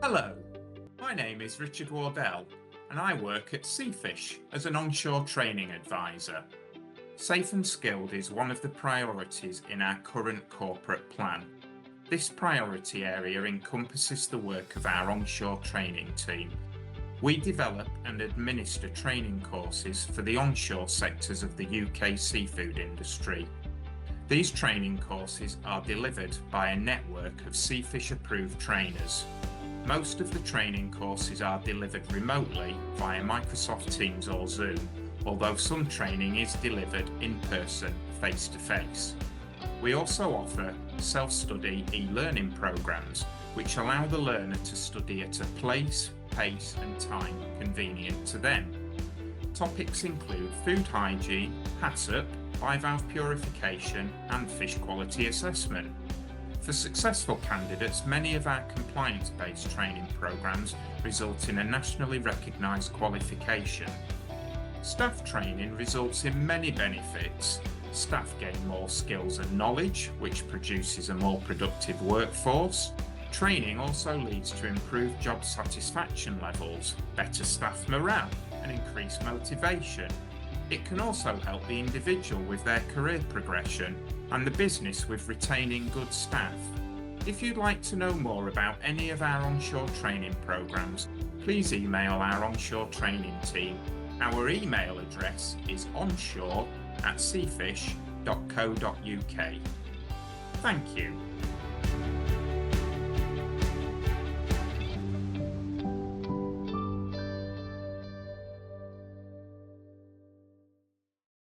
Hello, my name is Richard Wardell and I work at Seafish as an onshore training advisor. Safe and skilled is one of the priorities in our current corporate plan. This priority area encompasses the work of our onshore training team. We develop and administer training courses for the onshore sectors of the UK seafood industry. These training courses are delivered by a network of Seafish approved trainers. Most of the training courses are delivered remotely via Microsoft Teams or Zoom, although some training is delivered in person, face-to-face. We also offer self-study e-learning programs, which allow the learner to study at a place, pace and time convenient to them. Topics include food hygiene, HACCP, bivalve purification and fish quality assessment. For successful candidates, many of our compliance-based training programs result in a nationally recognised qualification. Staff training results in many benefits. Staff gain more skills and knowledge, which produces a more productive workforce. Training also leads to improved job satisfaction levels, better staff morale, and increased motivation. It can also help the individual with their career progression and the business with retaining good staff. If you'd like to know more about any of our onshore training programs, please email our onshore training team. Our email address is onshore@seafish.co.uk. Thank you.